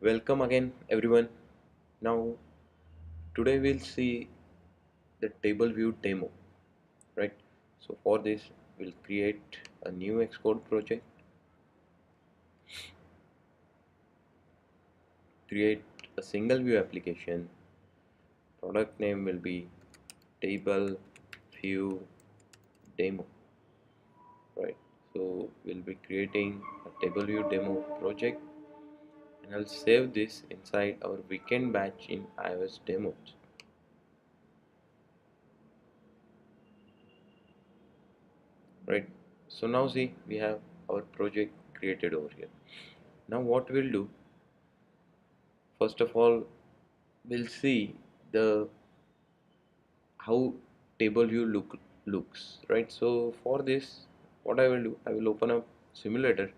Welcome again, everyone. Now, today we'll see the table view demo, right? So, for this, we'll create a new XCODE project, create a single view application. Product name will be table view demo, right? So, we'll be creating a table view demo project, and I'll save this inside our weekend batch in iOS demos. Right, so now see, we have our project created over here. Now what we'll do, first of all, we'll see the how table view looks, right? So for this, what I will do, I will open up simulator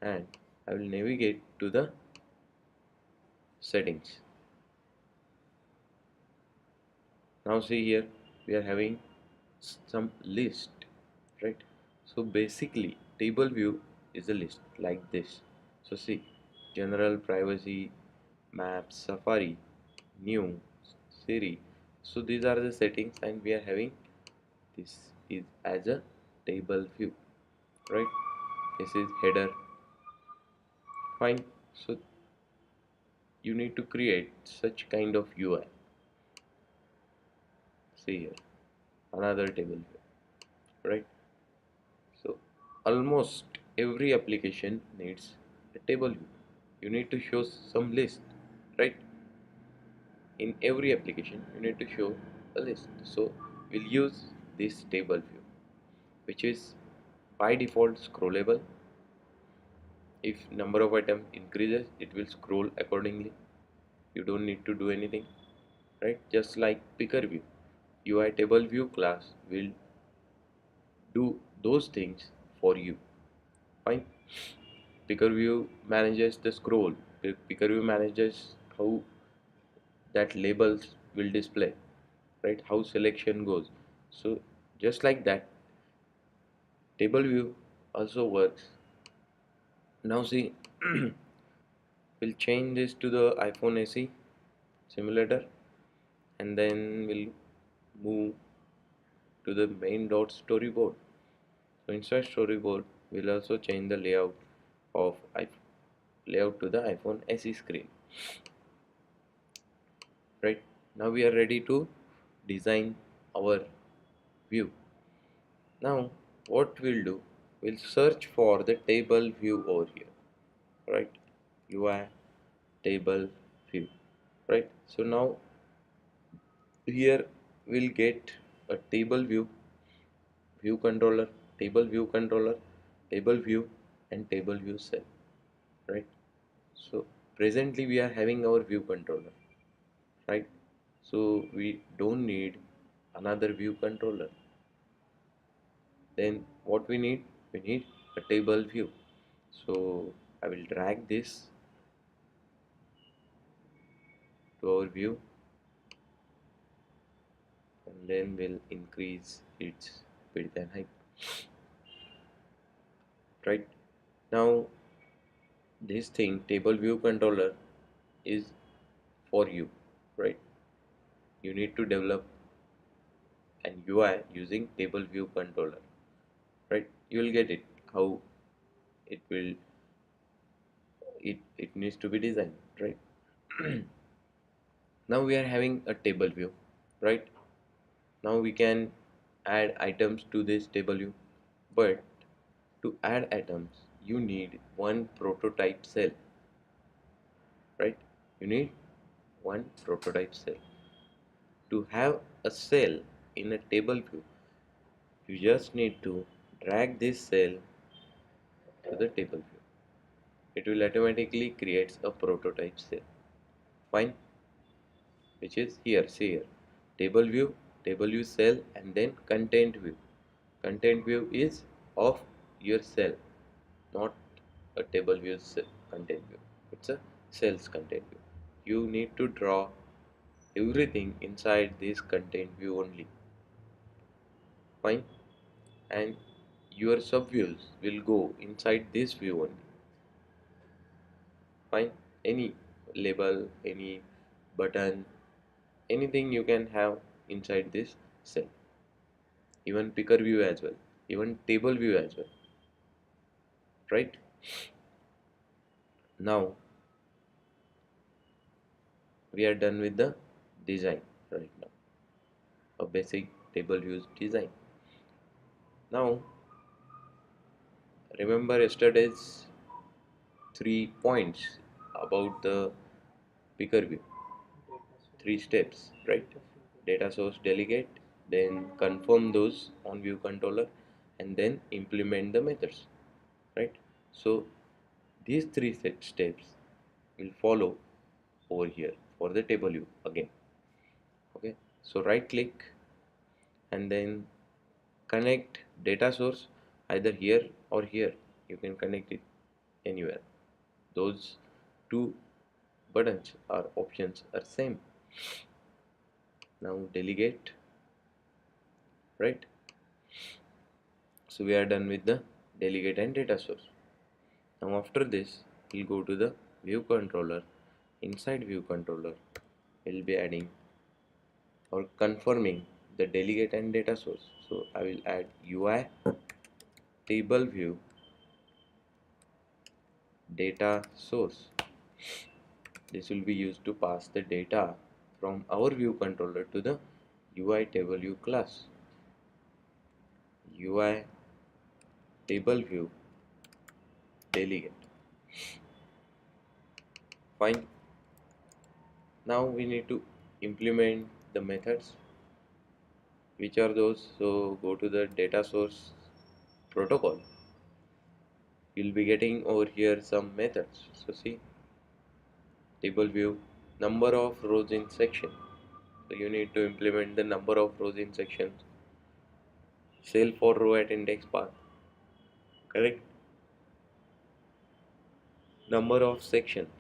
and I will navigate to the settings. Now see here, we are having some list, right? So basically table view is a list like this. So see, general, privacy, maps, safari, new, Siri. So these are the settings, and we are having this is as a table view, right? This is header. Fine. So you need to create such kind of UI. See here, another table view, right? So almost every application needs a table view. You need to show some list, right? In every application you need to show a list. So we'll use this table view, which is by default scrollable. If number of items increases, it will scroll accordingly. You don't need to do anything, right? Just like picker view, UI table view class will do those things for you. Fine. Picker view manages the scroll. Picker view manages how that labels will display, right? How selection goes. So just like that, table view also works. Now see, we'll change this to the iPhone SE simulator, and then we'll move to the main dot storyboard. So inside storyboard, we'll also change the of layout to the iPhone SE screen. Right, now we are ready to design our view. Now what we'll do, we'll search for the table view over here, right? UI table view, right? So now here we'll get a table view, view controller, table view controller, table view, and table view cell, right? So presently we are having our view controller, right? So we don't need another view controller. Then what we need a table view. So I will drag this to our view, and then we'll increase its width and height. Right, now this thing table view controller is for you, right? You need to develop an UI using table view controller, right? You will get it how it will it needs to be designed, right? Now we are having a table view, right? Now we can add items to this table view, but to add items you need one prototype cell, right? You need one prototype cell. To have a cell in a table view, you just need to drag this cell to the table view. It will automatically create a prototype cell. Fine, which is here. See here, table view cell, and then content view. Content view is of your cell, not a table view cell content view. It's a cell's content view. You need to draw everything inside this content view only. Fine, and your subviews will go inside this view only. Fine, any label, any button, anything you can have inside this cell, even picker view as well, even table view as well, right? Now we are done with the design right now, a basic table views design. Now remember yesterday's 3 points about the picker view, 3 steps, right? Data source, delegate, then confirm those on view controller, and then implement the methods, right? So these three steps will follow over here for the table view again. Okay, so right click and then connect data source either here or here. You can connect it anywhere. Those two buttons or options are same. Now delegate, right? So we are done with the delegate and data source. Now after this we'll go to the view controller. Inside view controller we'll be adding or confirming the delegate and data source. So I will add UI table view data source. This will be used to pass the data from our view controller to the UI table view class. UI table view delegate. Fine. Now we need to implement the methods. Which are those? So go to the data source protocol. You'll be getting over here some methods. So see, table view, number of rows in section. So you need to implement the number of rows in sections. Cell for row at index path. Correct. Number of sections.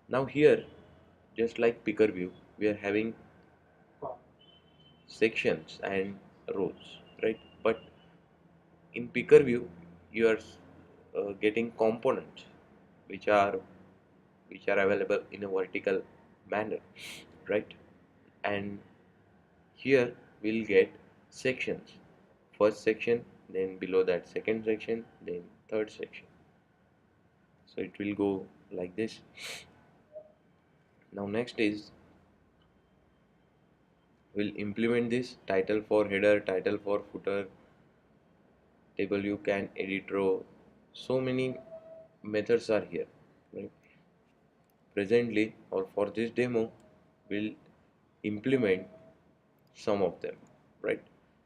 Now here, just like picker view, we are having sections and rows, right? But in picker view, you are getting components which are available in a vertical manner, right? And here we'll get sections. First section, then below that second section, then third section. So it will go like this. Now next is we'll implement this title for header, title for footer, table you can edit row. So many methods are here, right? Presently or for this demo we'll implement some of them, right?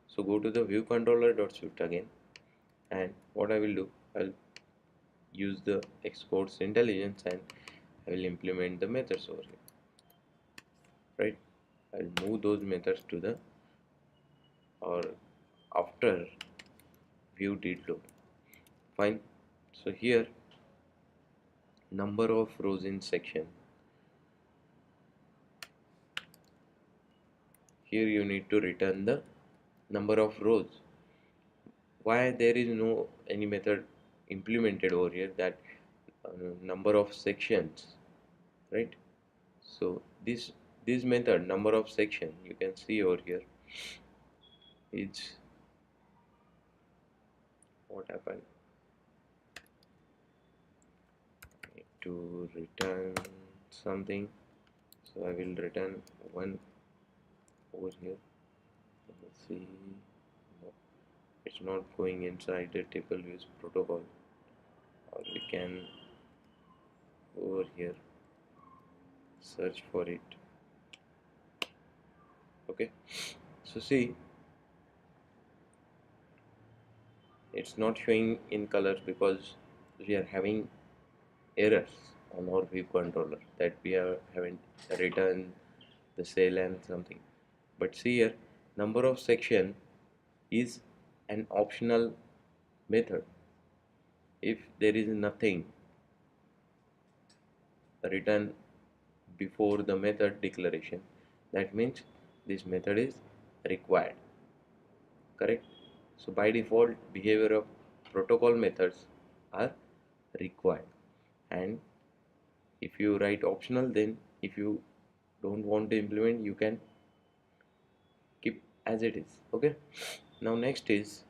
So go to the view controller.swift again, and what I will do, I'll use the XCODE intelligence and I will implement the methods over here, right? I'll move those methods to the or after view did load. Fine. So here number of rows in section. Here you need to return the number of rows. Why there is no any method implemented over here that number of sections, right? So this method number of section you can see over here is what happened. I need to return something, so I will return one over here. Let's see, no, it's not going inside the table views protocol, or we can over here search for it. Okay, so see, it's not showing in colors because we are having errors on our view controller that we haven't written the cell and something. But see here, number of section is an optional method. If there is nothing written before the method declaration, that means this method is required. Correct? So by default behavior of protocol methods are required, and If you write optional, then if you don't want to implement, you can keep as it is. Okay, now next is,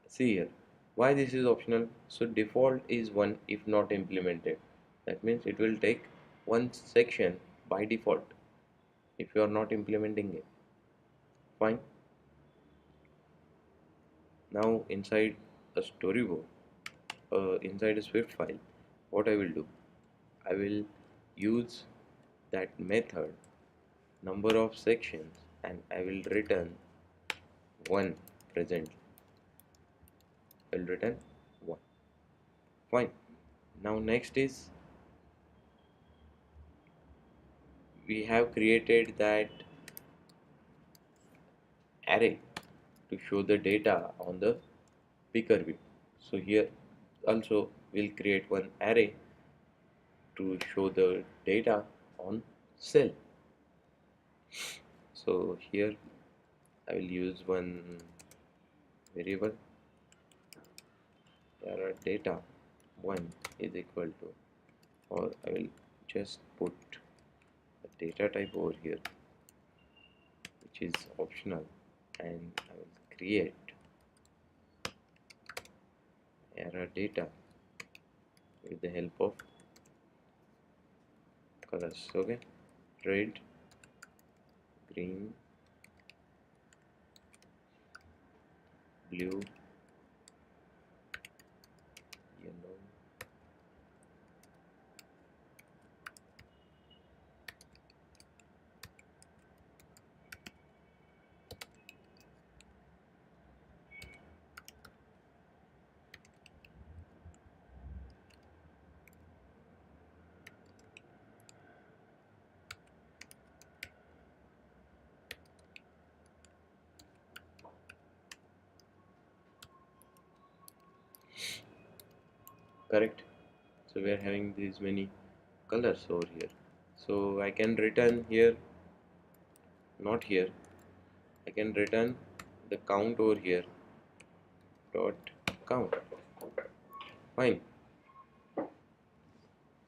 see here, why this is optional. So default is 1 if not implemented. That means it will take one section by default if you are not implementing it. Fine. Now inside a storyboard, inside a Swift file, what I will do, I will use that method number of sections and I will return 1 presently. I will return 1. Fine. Now next is, we have created that array to show the data on the picker view. So here also we'll create one array to show the data on cell. So here I will use one variable, there are data 1 is equal to, or I will just put a data type over here which is optional, and I will create error data with the help of colors. Okay, red, green, blue, yellow, correct. So we are having these many colors over here. So I can return here, not here, I can return the count over here, dot count. Fine.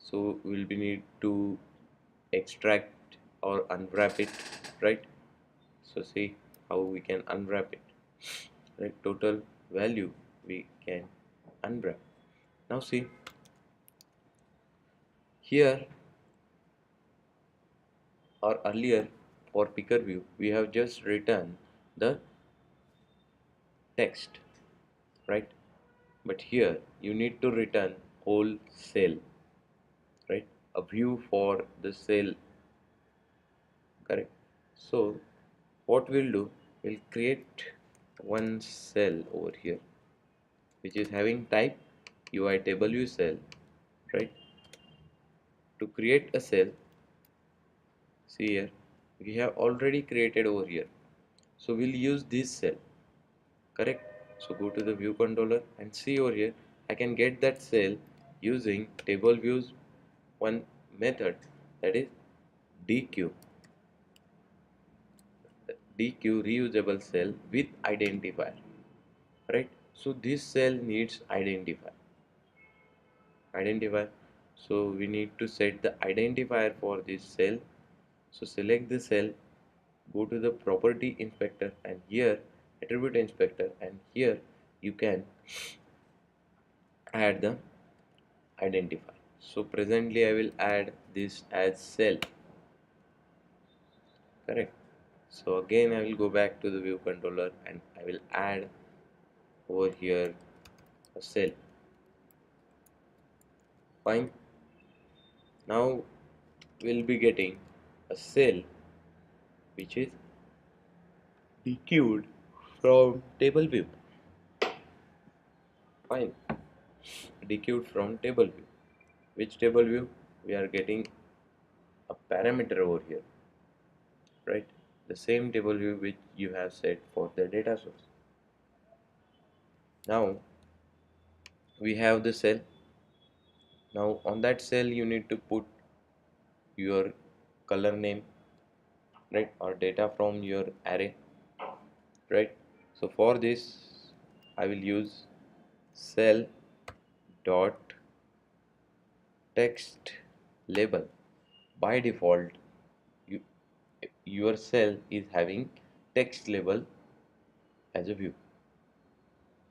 So we'll be need to extract or unwrap it, right? So see how we can unwrap it, right? Total value we can unwrap. Now see here, or earlier for picker view we have just written the text, right? But here you need to return whole cell, right? A view for the cell, correct? So what we'll do, we'll create one cell over here which is having type UITW cell, right? To create a cell, see here, we have already created over here, so we'll use this cell, correct? So go to the view controller and see over here, I can get that cell using table views one method, that is DQ, DQ reusable cell with identifier, right? So this cell needs identifier, so we need to set the identifier for this cell. So select the cell, go to the property inspector and here attribute inspector, and here you can add the identifier. So presently I will add this as cell, correct? So again I will go back to the view controller and I will add over here a cell. Fine. Now we'll be getting a cell which is dequeued from table view. Fine. Dequeued from table view. Which table view? We are getting a parameter over here, right? The same table view which you have set for the data source. Now we have the cell. Now on that cell you need to put your color name, right, or data from your array, right? So for this I will use cell dot text label. By default, you, your cell is having text label as a view,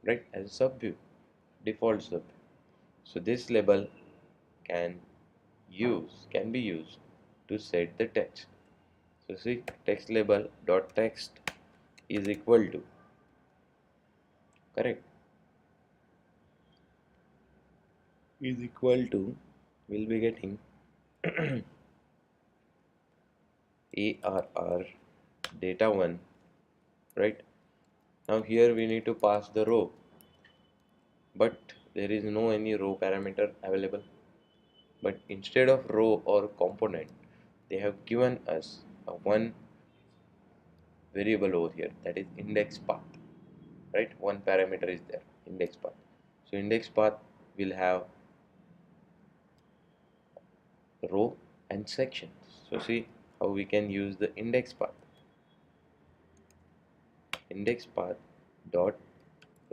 right, as a sub view, default sub. So this label can can be used to set the text. So see, text label dot text is equal to, correct, is equal to, we'll be getting arr data1, right. Now here we need to pass the row, but there is no any row parameter available. But instead of row or component, they have given us a one variable over here, that is index path, right. One parameter is there, index path. So index path will have row and section. So see how we can use the index path dot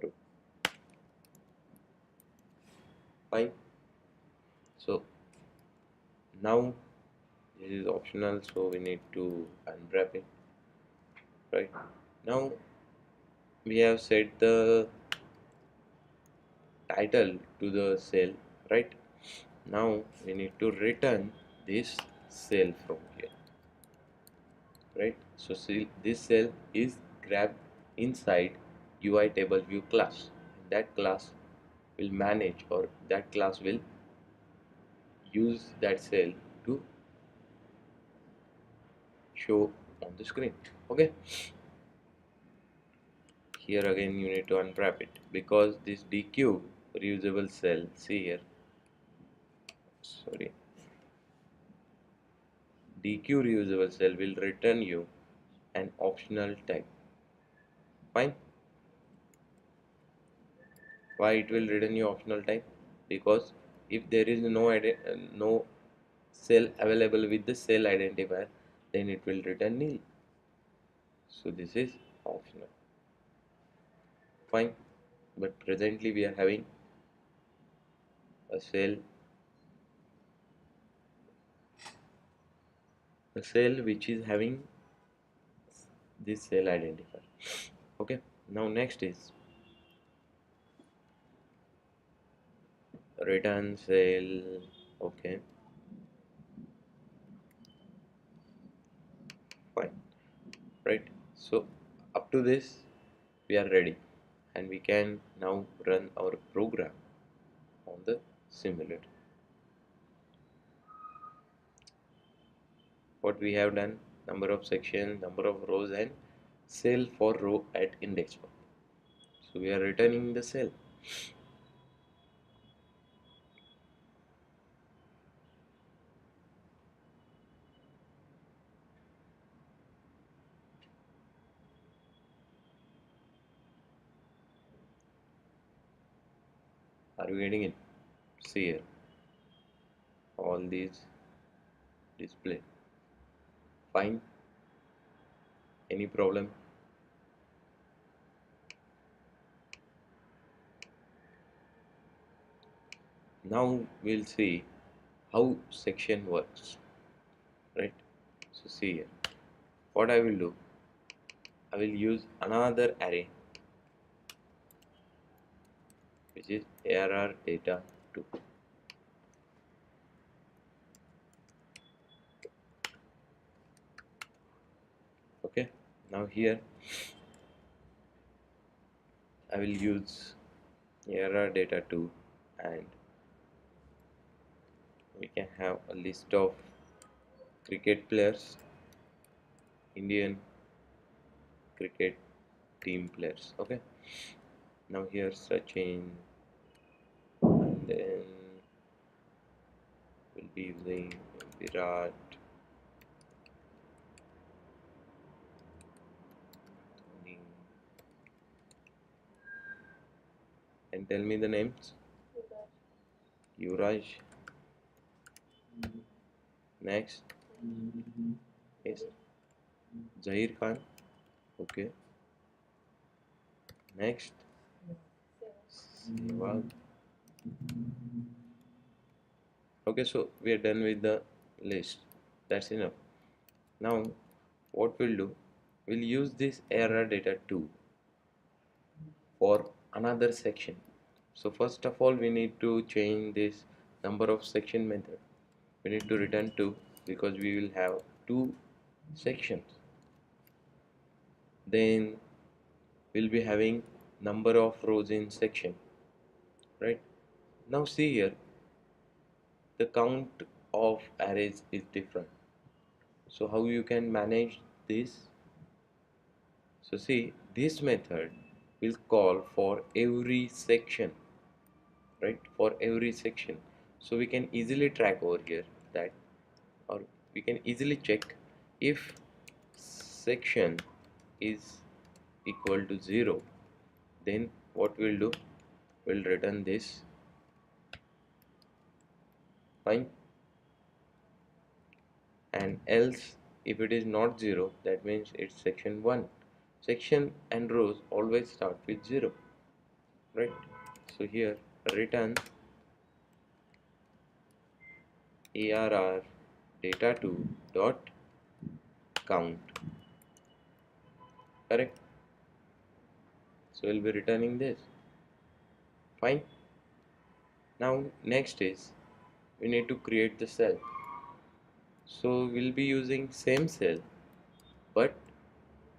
row. Fine. So now this is optional, so we need to unwrap it, right. Now we have set the title to the cell, right. Now we need to return this cell from here, right. So see, this cell is grabbed inside UI table view class. That class will manage, or that class will use that cell to show on the screen. Okay, here again you need to unwrap it, because this dq reusable cell, see here, sorry, dq reusable cell will return you an optional tag. Fine. Why it will return you optional tag? Because if there is no cell available with the cell identifier, then it will return nil. So this is optional. Fine. But presently we are having a cell which is having this cell identifier. Okay. Now next is return cell. Okay. Fine. Right. So up to this we are ready, and we can now run our program on the simulator. What we have done: number of sections, number of rows, and cell for row at index 1. So we are returning the cell. Are you getting it? See here, all these display. Fine. Any problem? Now we'll see how section works, right. So see here, what I will do, I will use another array which is arr data 2. Okay, now here I will use arr data 2, and we can have a list of cricket players, Indian cricket team players. Okay, now here Sachin, and then we'll be using Virat, Dhoni, and tell me the names. Yuvraj. Next is Zahir Khan. Okay. Next, Sehwag. Okay, so we are done with the list. That's enough. Now what we'll do, we'll use this error data 2 for another section. So first of all we need to change this number of section method. We need to return 2 because we will have two sections. Then we'll be having number of rows in section, right? Now see here, the count of arrays is different. So how you can manage this? So see, this method will call for every section, right? For every section. So we can easily track over here that, or we can easily check if section is equal to 0, then what we'll do, we'll return this, fine. And else if it is not 0, that means it's section 1. Section and rows always start with 0, right? So here return arr data2 dot count, correct? So we'll be returning this, fine. Now next is we need to create the cell. So we'll be using same cell, but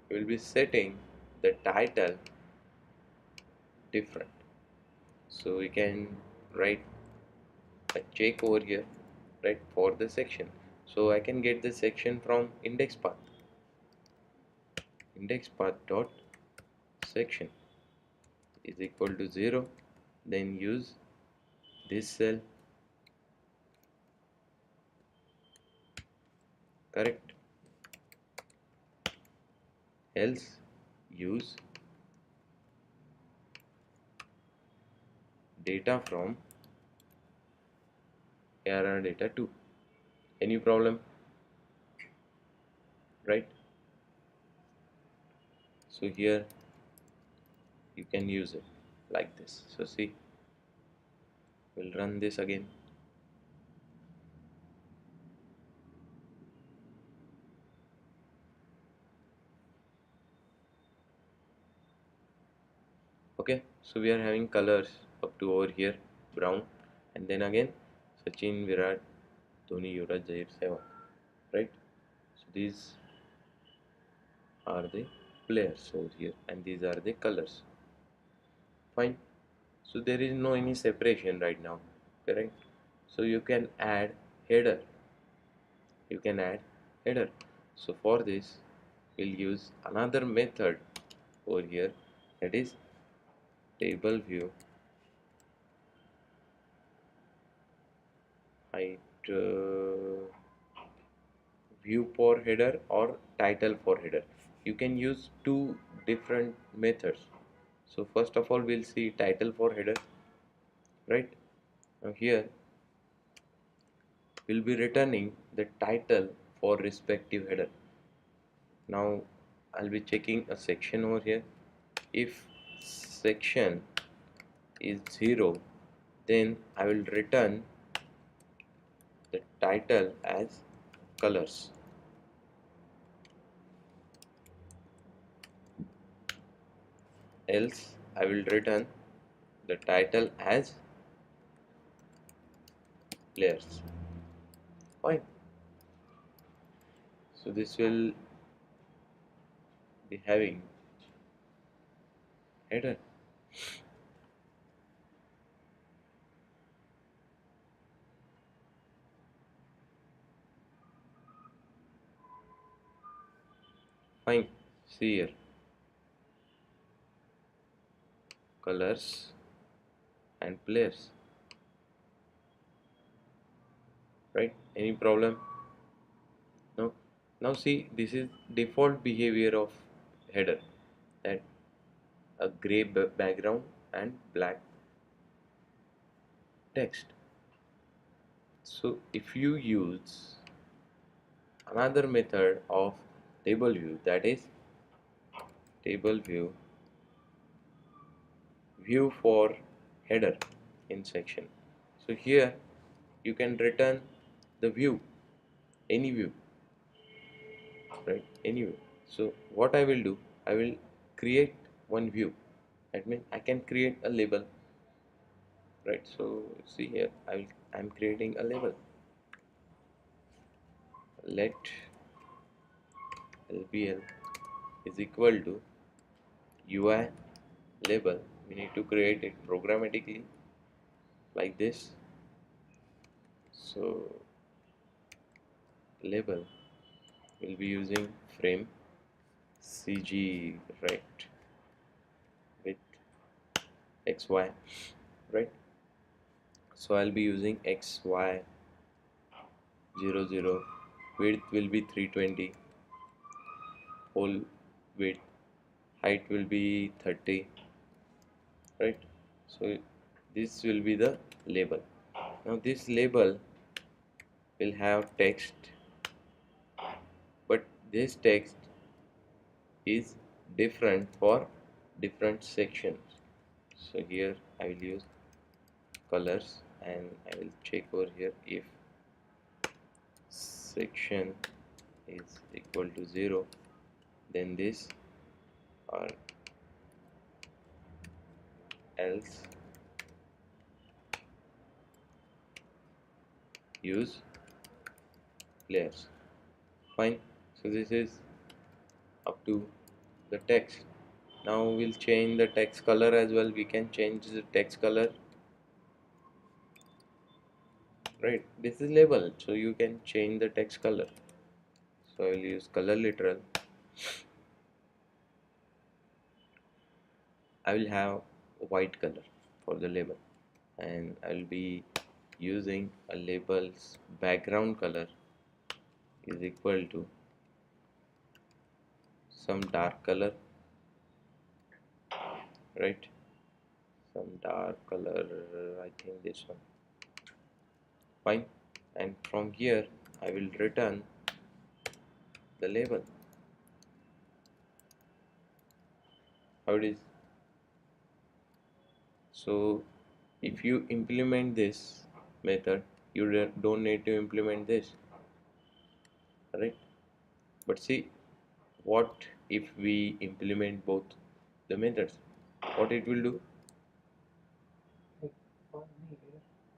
we'll be setting the title different. So we can write a check over here, right, for the section. So I can get the section from index path dot section is equal to 0, then use this cell, correct? Else use data from arr data 2. Any problem, right? So here you can use it like this. So see, we'll run this again. Okay, so we are having colors up to over here, brown, and then again Sachin, Virat, Dhoni, Yuvraj, Zair, Sehwag, right? So these are the players over here and these are the colors, fine. So there is no any separation right now, correct? So you can add header, you can add header. So for this we'll use another method over here, that is table view height view for header or title for header. You can use two different methods. So first of all we'll see title for header, right? Now here we'll be returning the title for respective header. Now I'll be checking a section over here. If section is 0, then I will return the title as colors. Else I will return the title as players, fine. So this will be having header, fine. See here, colors and players, right? Any problem? No. Now see, this is default behavior of header, that a gray background and black text. So if you use another method of table view, that is table view for header in section. So here you can return the view, any view, right? Any view. So what I will do, I will create one view. That means I can create a label, right? So see here, I'm creating a label. Let lbl is equal to UI label. We need to create it programmatically like this. So label will be using frame CG, right, with XY, right? So I'll be using XY 00, width will be 320, whole width, height will be 30, right? So this will be the label. Now this label will have text, but this text is different for different sections. So here I will use colors, and I will check over here if section is equal to 0, then this, or else use layers. Fine. So this is up to the text. Now we'll change the text color as well. We can change the text color, right? This is label, so you can change the text color. So I will use color literal. I will have a white color for the label, and I will be using a label's background color is equal to some dark color, right? Some dark color, I think this one. Fine. And from here I will return the label. How it is? So if you implement this method, you don't need to implement this, right? But see, what if we implement both the methods? What it will do?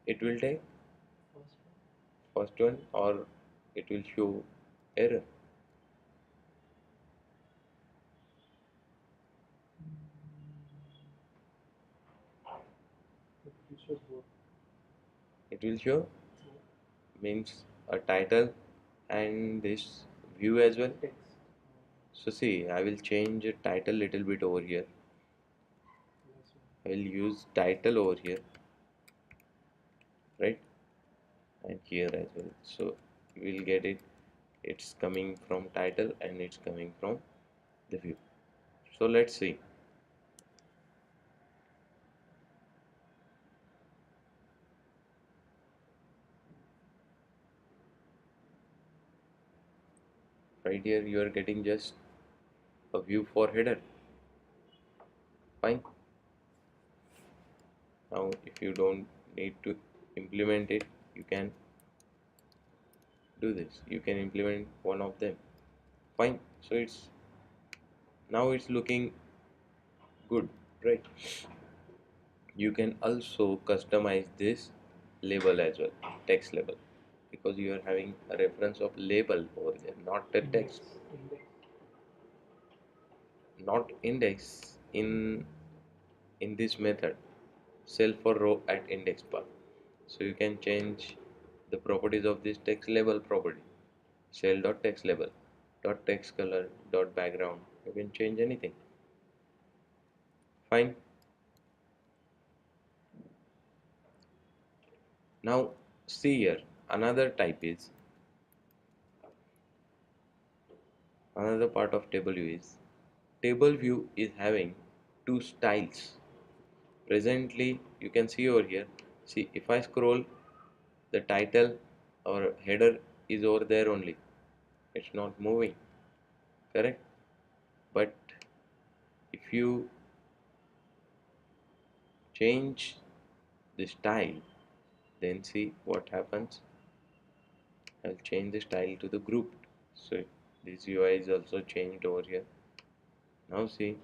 It will take first one, or it will show error. It will show means a title and this view as well. So see, I will change the title little bit over here. I will use title over here, right, and here as well. So you will get it. It's coming from title and it's coming from the view. So let's see. Right here you are getting just a view for header. Fine. Now if you don't need to implement it, you can do this. You can implement one of them. Fine. So it's now it's looking good, right? You can also customize this label as well, text label, because you are having a reference of label over there, not the text, not index in this method, cell for row at index path. So you can change the properties of this text label property, cell dot text label dot text color dot background. You can change anything. Fine. Now see here, another type is another part of table view is table view is having two styles. Presently you can see over here, see if I scroll, the title or header is over there only, it's not moving, correct? But if you change the style, Then see what happens. I'll change the style to the grouped. So this UI is also changed over here. Now see,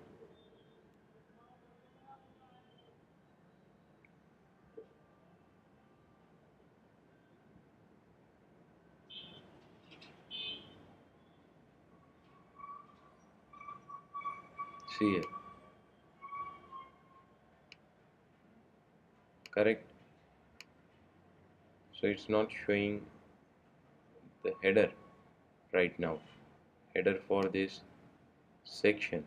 see here, correct? So it's not showing the header right now, header for this section.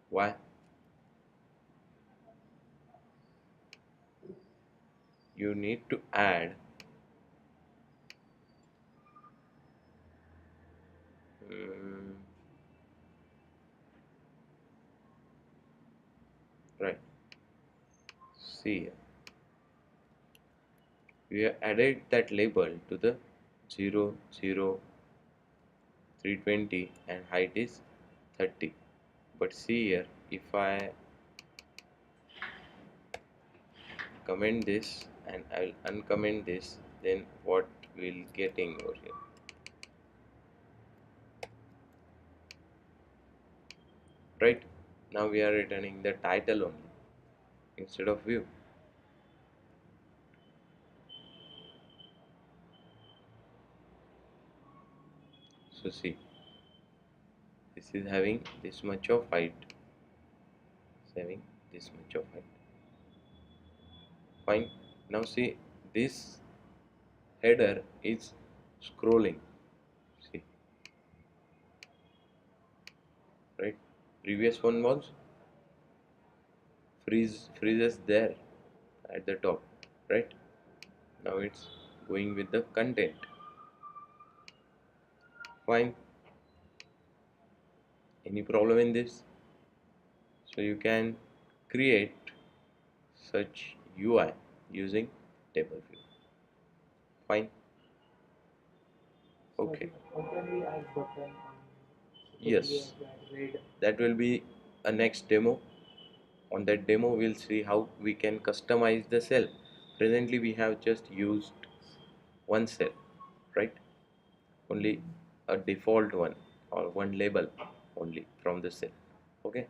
Why? You need to add um, right, see, we have added that label to the 0 0 320 and height is 30. But see here, if I comment this and I'll uncomment this, then what we'll getting over here, right? Now we are returning the title only instead of view. So see, this is having this much of height, it's having this much of height. Fine. Now see, this header is scrolling. See, right? Previous one was freezes there at the top, right? Now it's going with the content. Fine. Any problem in this? So you can create such UI using table view. Fine. Okay. Open the I button on Yes, red. that will be a next demo. On that demo we'll see how we can customize the cell. Presently we have just used one cell, right? Only a default one or one label only from the cell. Okay.